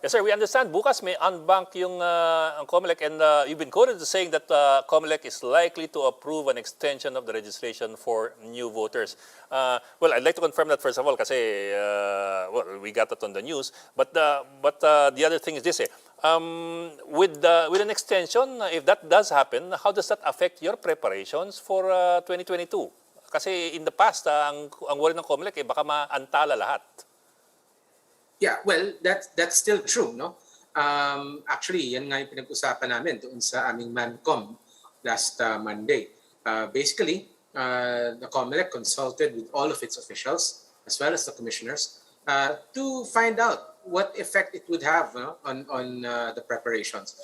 Yes, sir. We understand bukas may unbank yung ang COMELEC, and you've been quoted as saying that COMELEC is likely to approve an extension of the registration for new voters. Well, I'd like to confirm that first of all kasi well, we got that on the news. But the other thing is this with an extension, if that does happen, how does that affect your preparations for 2022? Kasi in the past, ang worry ng COMELEC baka maantala lahat. Yeah, well, that's still true, no? Actually, yan nga yung pinag-usapan namin doon sa aming ManCom last Monday. Basically, the COMELEC consulted with all of its officials as well as the commissioners to find out what effect it would have on the preparations.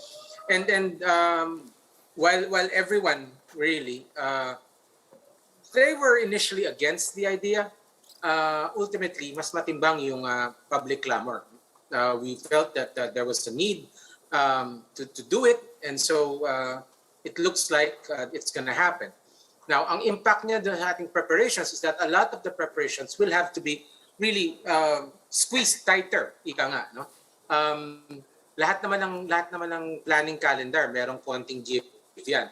And while everyone really they were initially against the idea, ultimately, mas matimbang yung public clamor. We felt that there was a need to do it, and so it looks like it's going to happen. Now, ang impact niya doon sa ating preparations is that a lot of the preparations will have to be really squeezed tighter, ika nga, no? Lahat naman ng planning calendar, merong konting give yan.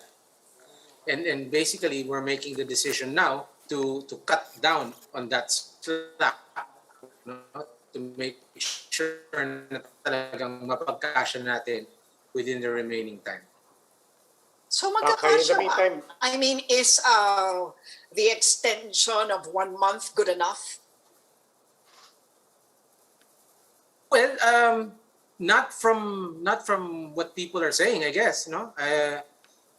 And basically, we're making the decision now to cut down on that slack, no? To make sure na talagang mapagkasya natin within the remaining time. So magkakasya meantime, I mean, is the extension of 1 month good enough? Well, not from what people are saying, I guess. No,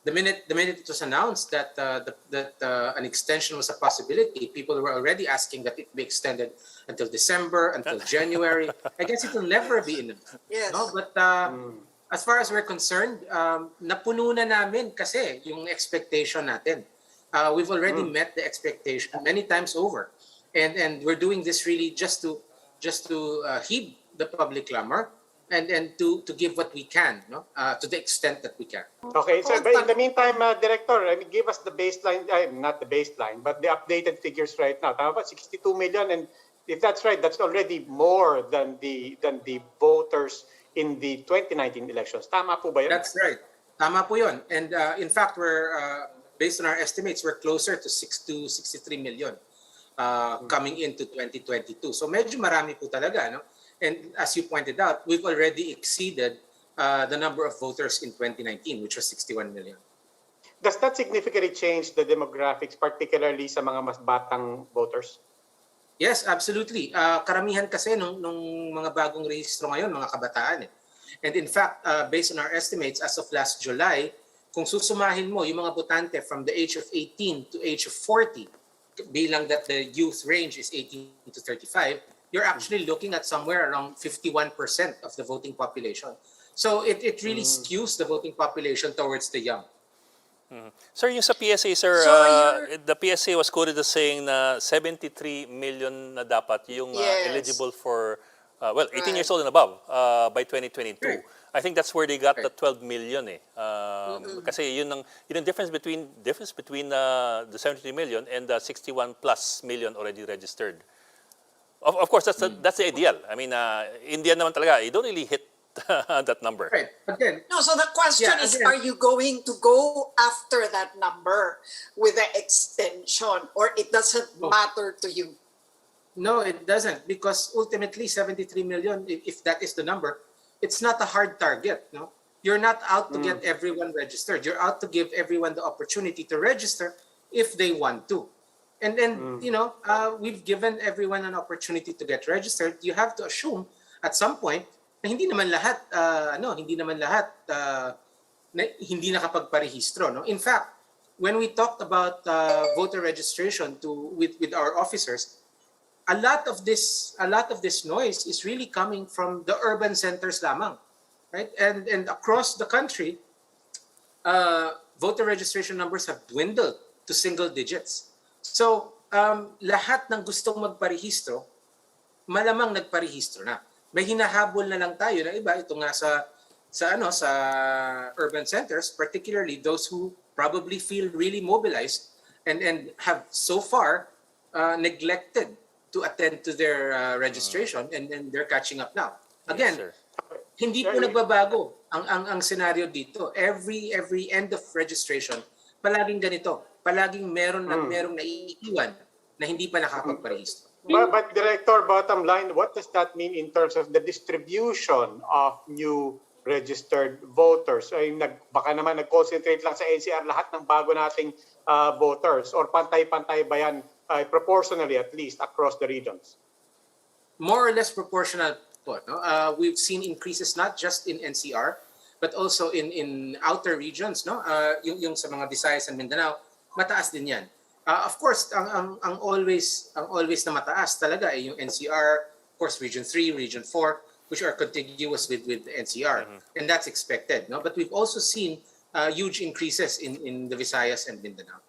the minute it was announced that an extension was a possibility, people were already asking that it be extended until December, until January. I guess it will never be enough. Yes. No, but as far as we're concerned, napuno na namin kasi yung expectation natin. We've already met the expectation many times over, and we're doing this really just to heed the public clamor and to give what we can, no, to the extent that we can. Okay, so but in the meantime, Director, I mean, give us the baseline, not the baseline, but the updated figures right now. Tama ba? 62 million, and if that's right, that's already more than the voters in the 2019 elections. Tama po ba yun? That's right. Tama po yun. And in fact, we're based on our estimates, we're closer to 63 million coming into 2022. So medyo marami po talaga, no? And as you pointed out, we've already exceeded the number of voters in 2019, which was 61 million. Does that significantly change the demographics, particularly sa mga mas batang voters? Yes, absolutely. Karamihan kasi nung mga bagong rehistro ngayon, mga kabataan. And in fact, based on our estimates, as of last July, kung susumahin mo yung mga botante from the age of 18 to age of 40, bilang that the youth range is 18 to 35, you're actually looking at somewhere around 51% of the voting population. So it really skews the voting population towards the young. Sir, yung sa PSA, sir, So the PSA was quoted as saying na 73 million na dapat yung Yes. eligible for, 18 years old and above by 2022. Right. I think that's where they got the 12 million Kasi yun ang difference between the 73 million and the 61 plus million already registered. Of course, that's the ideal. I mean, India naman talaga, you don't really hit that number. Right. Again, No, so the question Yeah, is, again- are you going to go after that number with the extension, or it doesn't matter to you? no, it doesn't, because ultimately 73 million, if that is the number, it's not a hard target. No, you're not out to get everyone registered. You're out to give everyone the opportunity to register if they want to. And then, we've given everyone an opportunity to get registered. You have to assume at some point na hindi naman lahat hindi nakapagparehistro, no? In fact, when we talked about voter registration with our officers, a lot of this noise is really coming from the urban centers lamang, right? And across the country, voter registration numbers have dwindled to single digits. So, lahat ng gustong magparehistro, malamang nagparehistro na. May hinahabol na lang tayo na iba, ito nga sa urban centers, particularly those who probably feel really mobilized and have so far neglected to attend to their registration, and they're catching up now. Again, Yes, sir. Hindi po nagbabago ang scenario dito. Every end of registration, palaging ganito. Palaging merong naiiwan na hindi pa nakapagparehistro. But Director, bottom line, what does that mean in terms of the distribution of new registered voters? Ay, baka naman nag-concentrate lang sa NCR lahat ng bago nating voters, or pantay-pantay ba yan, proportionally at least, across the regions? More or less proportional po. No? We've seen increases not just in NCR, but also in outer regions. No? Yung sa mga Visayas and Mindanao, mataas din yan. Of course, ang always na mataas talaga ay yung NCR, of course, Region 3, Region 4, which are contiguous with NCR. And that's expected. No? But we've also seen huge increases in the Visayas and Mindanao.